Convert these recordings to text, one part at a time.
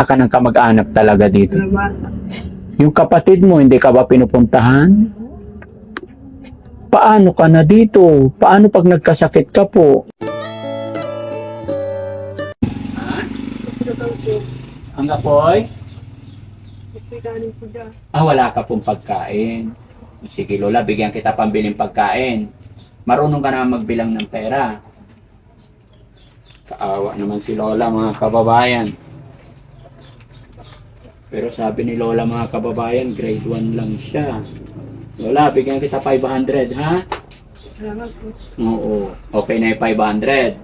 ka ng kamag-anak talaga dito. Wala. Yung kapatid mo, hindi ka ba pinupuntahan? Paano ka na dito? Paano pag nagkasakit ka po? Ang apoy? Wala ka pong pagkain. Sige Lola, bigyan kita pambiling pagkain. Marunong ka na magbilang ng pera. Kaawa naman si Lola, mga kababayan. Pero sabi ni Lola, mga kababayan, grade 1 lang siya. Lola, bigyan kita 500, ha? Salamat po. Oo. Okay na yung 500.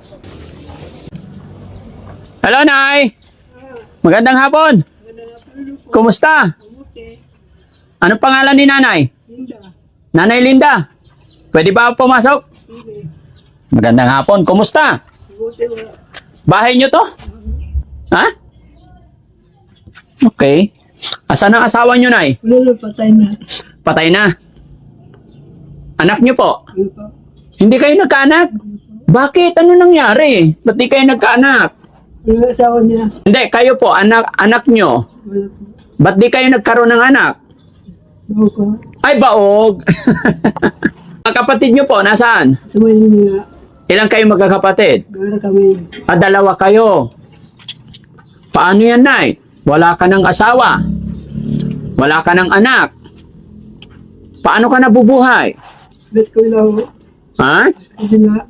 Hello, Nay! Magandang hapon! Kumusta? Okay. Anong pangalan ni Nanay? Linda. Nanay Linda. Pwede ba ako pumasok? Sige. Magandang hapon. Kumusta? Buti wala. Bahay nyo to? Ha? Okay. Asan ang asawa nyo, Nay? Wala na, patay na. Patay na. Anak nyo po? Wala pa. Hindi kayo nagkaanak? Bakit? Ano nangyari? Ba't di kayo nagkaanak? Wala asawa niya. Hindi, kayo po, anak nyo. Wala pa. Ba't di kayo nagkaroon ng anak? Wala pa. Ay, baog! Ang kapatid nyo po, nasaan? Sa Maynila. Ilang kayo magkakapatid? Gara kami. Dalawa kayo. Paano yan, Nay? Wala ka ng asawa. Wala ka ng anak. Paano ka nabubuhay? Best ko lang. Ha? Sila.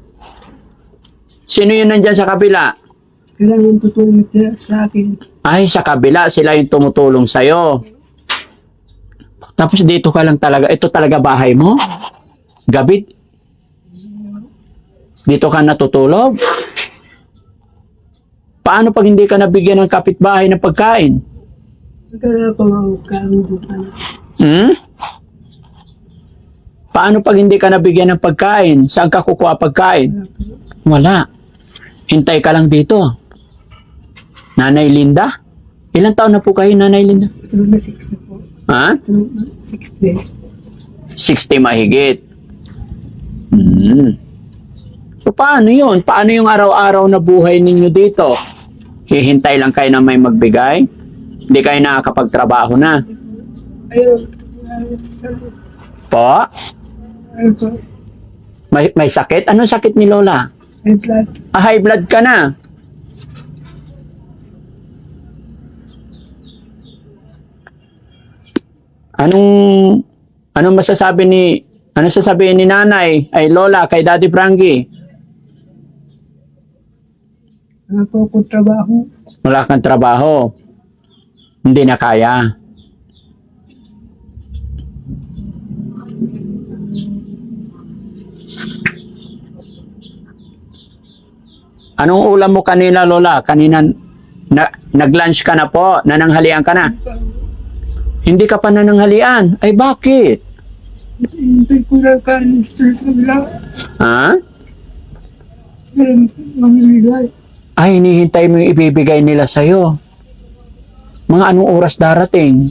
Sino yun nandyan sa kabila? Kailangan tutulong niya sa akin. Ay, sa kabila, sila yung tumutulong sa'yo. Tapos dito ka lang talaga. Ito talaga bahay mo? Gabi? Dito ka natutulog? Paano pag hindi ka nabigyan ng kapitbahay ng pagkain? Kaya pa makakambutan. Hmm? Paano pag hindi ka nabigyan ng pagkain? Saan ka kukuha pagkain? Wala. Hintay ka lang dito. Nanay Linda? Ilang taon na po kayo, Nanay Linda? Tulog na 60 po. Ha? Tulog na 60. 60 mahigit. So paano yun? Paano yung araw-araw na buhay ninyo dito? Hihintay lang kayo na may magbigay? Hindi kayo nakakapagtrabaho na? Ayun. Po? Ayun po. May sakit? Anong sakit ni Lola? May blood. High blood ka na. Anong sasabihin ni Nanay ay Lola kay Daddy Frankie? Wala po akong trabaho. Wala kang trabaho. Hindi na kaya. Anong ulam mo kanina, Lola? Kanina, nag-lunch ka na po? Nananghalian ka na? Hindi ka pa nananghalian. Ay, bakit? Hindi ko lang kanin sa kabila. Ha? Kailangan mamimigay. Ay, hinihintay mo yung ibibigay nila sa'yo. Mga anong oras darating?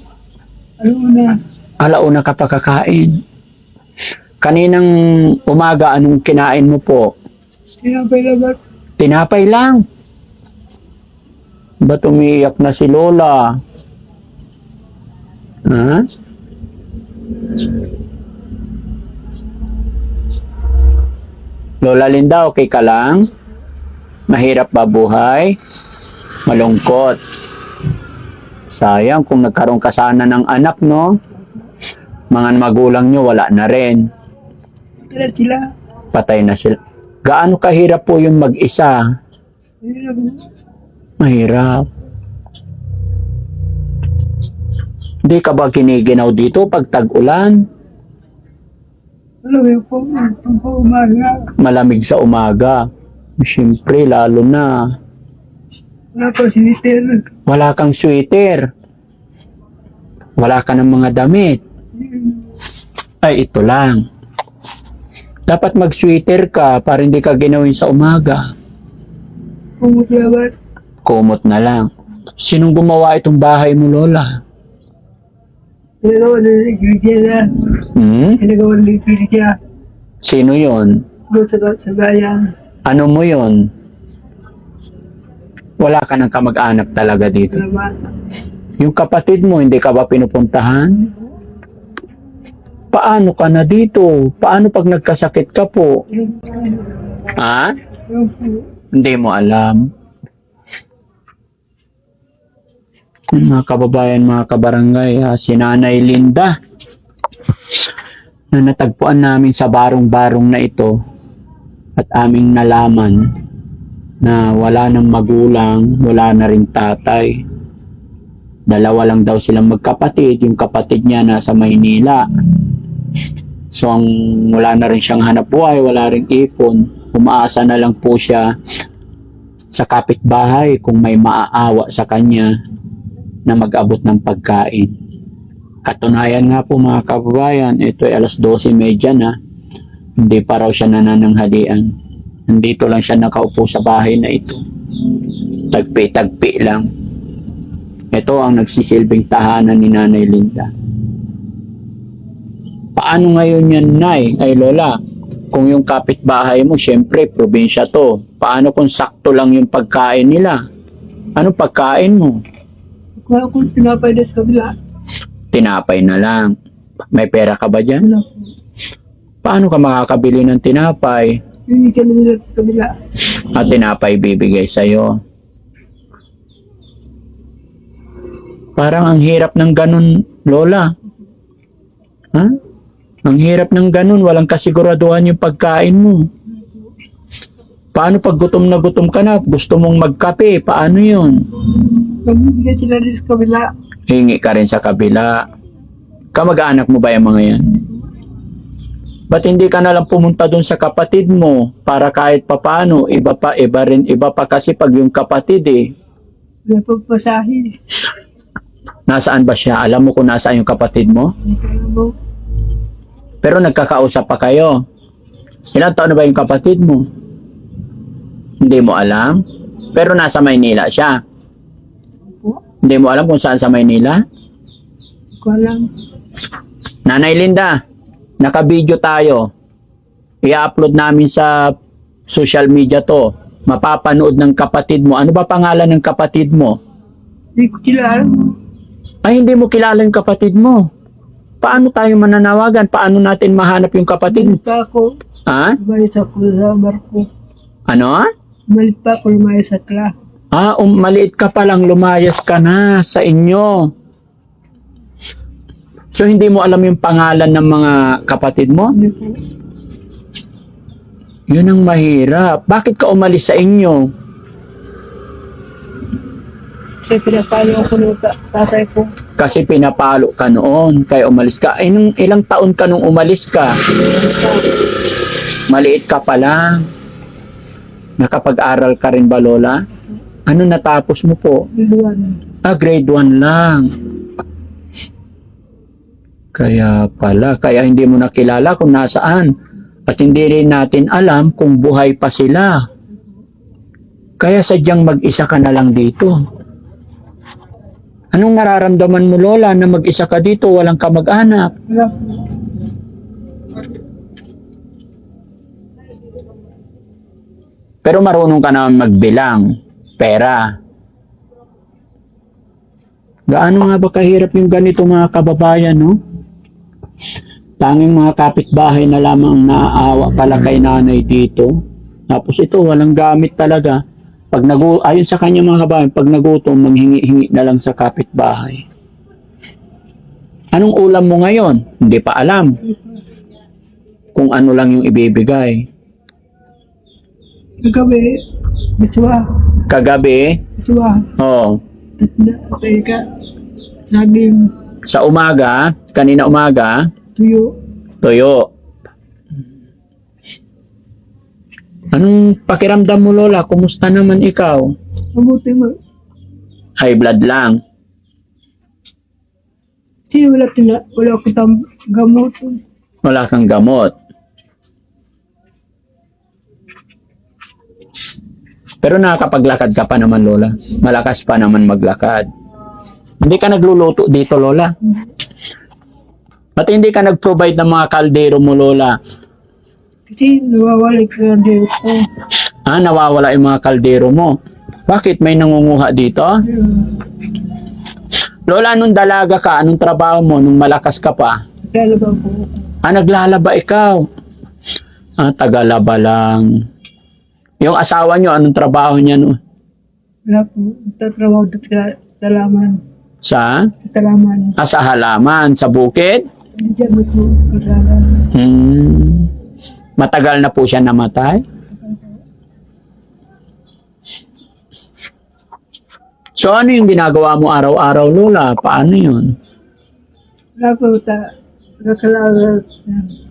Alam mo na. Alauna ka pa kakain. Kaninang umaga, anong kinain mo po? Tinapay labat. Tinapay lang. Ba't umiiyak na si Lola? Ha? Lola Linda, okay ka lang? Mahirap ba buhay? Malungkot. Sayang kung nagkaroon ka sana ng anak, no? Mga magulang nyo, wala na rin. Kailan sila? Patay na sila. Gaano kahirap po yung mag-isa? Hirap na. Mahirap. Hindi ka ba kiniginaw dito pag tag-ulan? Alam mo po, pag umaga. Malamig sa umaga. Siyempre, lalo na. Wala pa siniter. Wala kang sweater. Wala ka ng mga damit. Ay, ito lang. Dapat mag-sweater ka para hindi ka ginawin sa umaga. Pumutlabat. Kumot na lang. Sinong gumawa itong bahay mo, Lola? Pinagawa na ng iglesia na. Pinagawa na ng iglesia. Sino yon? Doon sa bayan. Ano mo yon? Wala ka ng kamag-anak talaga dito. Salamat. Yung kapatid mo, hindi ka ba pinupuntahan? Paano ka na dito? Paano pag nagkasakit ka po? Ha? Hindi mo alam. Mga kababayan, mga kabarangay, si Nanay Linda na natagpuan namin sa barong-barong na ito at aming nalaman na wala ng magulang, wala na rin tatay. Dalawa lang daw silang magkapatid, yung kapatid niya nasa Maynila. So wala na rin siyang hanap buhay, wala ring ipon. Umaasa na lang po siya sa kapitbahay kung may maaawa sa kanya na mag-abot ng pagkain. Katunayan nga po mga kababayan, ito ay 12:30 na. Hindi pa raw siya nanananghalian. Nandito lang siya nakaupo sa bahay na ito. Tagpi-tagpi lang. Ito ang nagsisilbing tahanan ni Nanay Linda. Paano ngayon yan, Nay? Ay Lola, kung yung kapitbahay mo, syempre, probinsya to. Paano kung sakto lang yung pagkain nila? Anong pagkain mo? Wala akong tinapay na sa kabila. Tinapay na lang. May pera ka ba dyan? Wala po. Paano ka makakabili ng tinapay? Bibigyan na nila sa kabila. At tinapay bibigay sa'yo. Parang ang hirap ng ganun, Lola. Ha? Ang hirap ng ganun, walang kasiguraduhan yung pagkain mo. Paano pag gutom na gutom ka na, gusto mong magkape, paano yun? Bibigyan sila rin sa kabila. Hingi ka rin sa kabila. Kamag-anak mo ba yung mga yan? Ba't hindi ka nalang pumunta dun sa kapatid mo para kahit papano, iba pa kasi pag yung kapatid eh. Wala pang pasahin. Nasaan ba siya? Alam mo kung nasaan yung kapatid mo? Hindi ko alam mo. Pero nagkakausap pa kayo. Ilang taon na ba yung kapatid mo? Hindi mo alam? Pero nasa Maynila siya. Po? Hindi mo alam kung saan sa Maynila? Hindi ko alam. Nanay Linda, naka-video tayo. I-upload namin sa social media to. Mapapanood ng kapatid mo. Ano ba pangalan ng kapatid mo? Hindi ko kilala. Ay, hindi mo kilala yung kapatid mo. Paano tayo mananawagan? Paano natin mahanap yung kapatid mo? Malit pa ako. Ha? Lumayas ako sa barko. Ano? Malit pa ako lumayas sa kla. Maliit ka pa lang, lumayas ka na sa inyo. So, hindi mo alam yung pangalan ng mga kapatid mo? Hindi po. Yun ang mahirap. Bakit ka umalis sa inyo? Kasi pinapalo ako ng tatay ko. Kasi pinapalo ka noon, kaya umalis ka. Ay, nung ilang taon ka nung umalis ka? Maliit ka pa lang. Nakapag-aral ka rin ba, Lola? Ano natapos mo po? Luluan. Grade 1 lang. Kaya pala, kaya hindi mo nakilala kung nasaan. At hindi rin natin alam kung buhay pa sila. Kaya sadyang mag-isa ka na lang dito. Anong nararamdaman mo, Lola, na mag-isa ka dito, walang kamag-anak? Wala po. Pero marunong ka naman magbilang. Pera. Gaano nga ba kahirap yung ganito mga kababayan, no? Tanging mga kapitbahay na lamang naaawa pala kay nanay dito. Tapos ito, walang gamit talaga. Ayon sa kanya mga kababayan, pag nagutom, manghingi-hingi na lang sa kapitbahay. Anong ulam mo ngayon? Hindi pa alam. Kung ano lang yung ibibigay. Kagabi, biswa. Kagabi, Biswa. Tatna, ka. Saging, sa umaga, kanina umaga, tuyo. toyo. Anong pakiramdam mo, Lola? Kumusta naman ikaw? Mabuti mo. High blood lang. Kasi wala ko gamot. Wala kang gamot. Pero nakakapaglakad ka pa naman, Lola. Malakas pa naman maglakad. Hindi ka nagluluto dito, Lola. Ba't hindi ka nag-provide ng mga kaldero mo, Lola? Kasi nawawalik na din ko. Nawawala yung mga kaldero mo. Bakit may nangunguha dito? Lola, nung dalaga ka, anong trabaho mo nung malakas ka pa? Lalaba po ako. Naglalaba ikaw. Tagalaba lang. Yung asawa nyo, anong trabaho niya no? Wala po. Tatrabaho doon sa talaman. Sa? Sa talaman. Sa halaman, sa bukid? Hindi siya po kasala. Matagal na po siya namatay? So ano yung ginagawa mo araw-araw, Lola? Paano yun? Wala po. Nakalagas.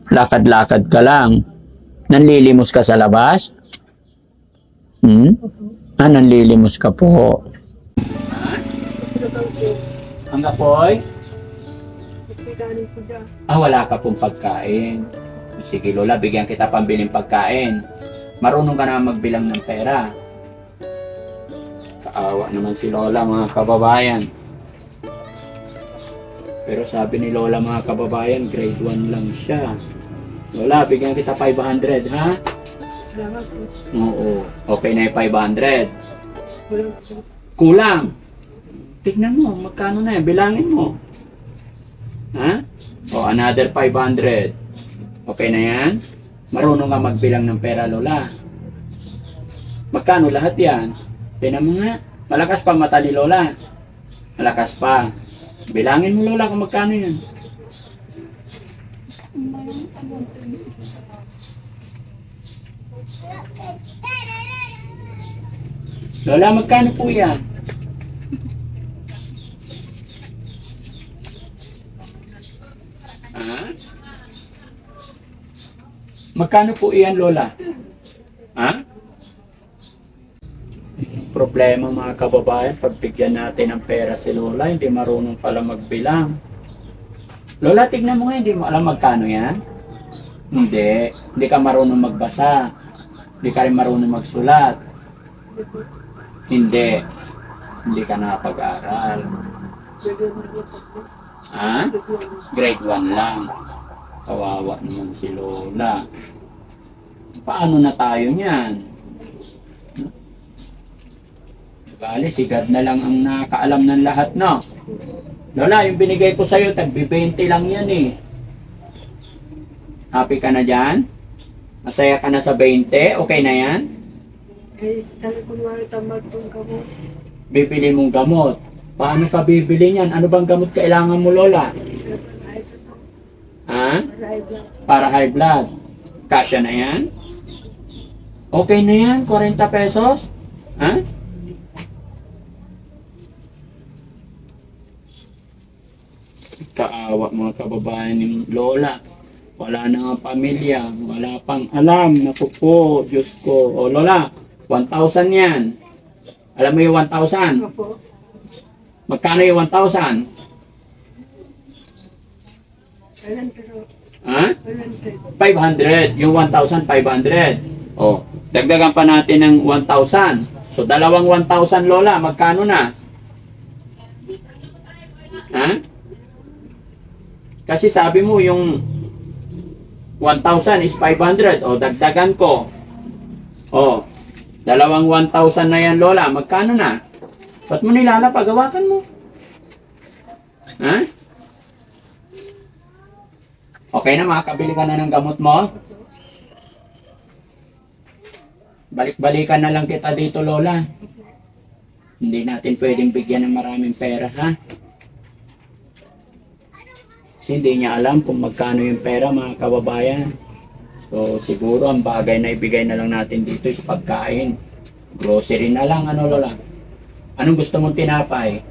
Lakad-lakad ka lang. Nanlilimos ka sa labas? Nanlilimos ka po. Ang apoy? Wala ka pong pagkain. Sige, Lola, bigyan kita pambiling pagkain. Marunong ka na magbilang ng pera. Kaawa naman si Lola, mga kababayan. Pero sabi ni Lola, mga kababayan, grade 1 lang siya. Lola, bigyan kita 500, ha? Salamat po. Oo. Okay na yung 500. Wala po. Kulang. Tignan mo, magkano na yan? Bilangin mo. Ha? Another 500. Okay na yan? Marunong ka magbilang ng pera, Lola. Magkano lahat yan? Tignan mo nga. Malakas pa mata ni Lola. Malakas pa. Bilangin mo, Lola, kung magkano yan. Lola, magkano po yan? Magkano po iyan, Lola? Problema, mga kababayan, pagbigyan natin ng pera si Lola, hindi marunong pala magbilang. Lola, tignan mo nga, hindi mo alam magkano yan? Hindi ka marunong magbasa. Hindi ka rin marunong magsulat. Hindi ka nakapag-aral. Grade 1 lang. Kawawa naman si Lola. Paano na tayo niyan? Bale, si God na lang ang nakaalam ng lahat, no? Lola, yung binigay ko sa'yo, tagbi-20 lang yan eh. Happy ka na dyan? Masaya ka na sa 20? Okay na yan? Sabi ko nga tamad pong gamot. Bibili mong gamot. Paano ka bibili niyan? Ano bang gamot kailangan mo, Lola? Para high blood. Kasya na yan? Okay na yan? 40 pesos? Kaawa, mga kababayan ni Lola. Wala na nga pamilya. Wala pang alam. Naku po, Diyos ko. Lola, 1,000 yan. Alam mo yung 1,000? Opo. Magkano yung 1,000? Walang pero. 500. Yung 1,500. Dagdagan pa natin ng 1,000. So, dalawang 1,000, Lola. Magkano na? Kasi sabi mo yung 1,000 is 500. Dagdagan ko. Dalawang 1,000 na yan, Lola. Magkano na? Ba't mo nilalapag? Gawakan mo. Okay na, makakabili ka na ng gamot mo? Balik-balikan na lang kita dito, Lola. Hindi natin pwedeng bigyan ng maraming pera, ha? Kasi hindi niya alam kung magkano yung pera, mga kababayan. So, siguro ang bagay na ibigay na lang natin dito is pagkain. Grocery na lang, Lola? Anong gusto mong tinapay?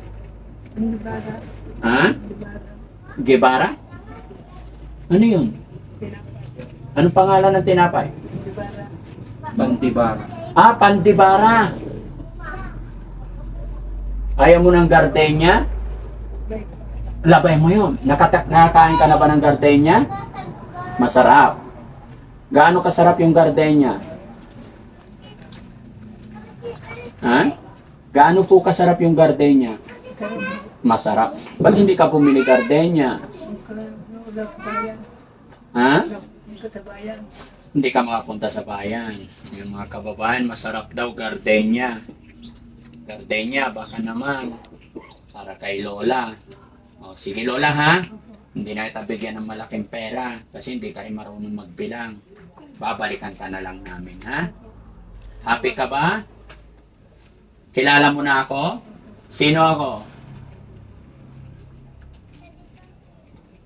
Gibara? Ano yun? Anong pangalan ng tinapay? Pantibara. Pantibara. Ayaw mo ng gardenia? Labay mo yun. Nakakain ka na ba ng gardenia? Masarap. Gaano kasarap yung gardenia? Gaano po kasarap yung gardenia? Masarap. Ba't hindi ka bumili gardenia? Hindi ka makapunta sa bayan. Yung mga kababayan, masarap daw gardenia. Gardenia, baka naman. Para kay Lola. O, sige Lola ha. Hindi na kita bigyan ng malaking pera kasi hindi kayo marunong magbilang. Babalikan ka na lang namin, ha? Happy ka ba? Kilala mo na ako? Sino ako?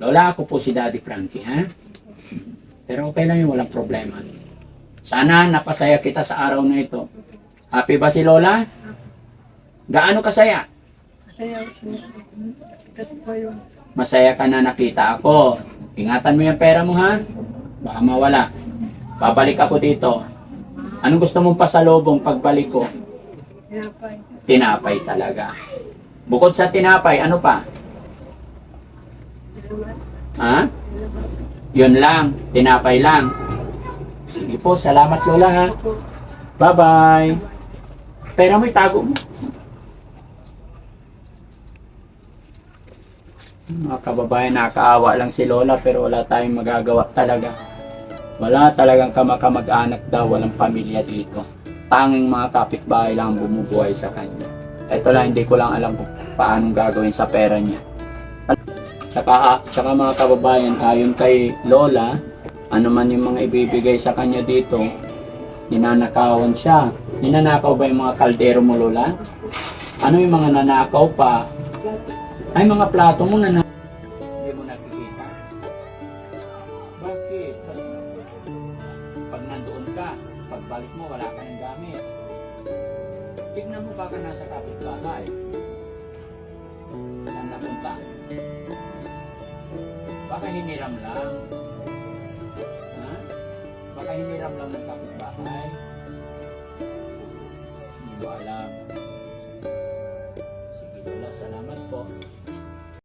Lola, ako po si Daddy Frankie, ha? Pero okay lang yun, walang problema. Sana napasaya kita sa araw na ito. Happy ba si Lola? Gaano kasaya? Masaya po. Kasi po yung Masaya ka na nakita ako. Ingatan mo yung pera mo, ha? Baka mawala. Babalik ako dito. Anong gusto mong pasalubong pagbalik ko? pinapay. Tinapay talaga. Bukod sa tinapay, ano pa? Ha? Yun lang. Tinapay lang. Sige po, salamat Lola ha. Bye-bye. Pera mo itago mo. Mga kababayan, nakakaawa lang si Lola pero wala tayong magagawa talaga. Wala talagang kamag-anak daw, walang pamilya dito. Tanging mga kapitbahay lang bumubuhay sa kanya. Ito lang, hindi ko lang alam kung paano gagawin sa pera niya. Tsaka mga kababayan, ayon kay Lola, ano man yung mga ibibigay sa kanya dito, ninanakawan siya. Ninanakaw ba yung mga kaldero mo, Lola? Ano yung mga nanakaw pa? Ay, mga plato mo na hindi mo nakikita. Bakit? Pag nandoon ka, pagbalik mo, wala ka ng gamit. Tignan mo baka nasa kapitbahay. Saan napunta? Baka hiniram lang. Ha? Baka hiniram lang ng kapitbahay. Hindi mo alam. Sige Lola, salamat po.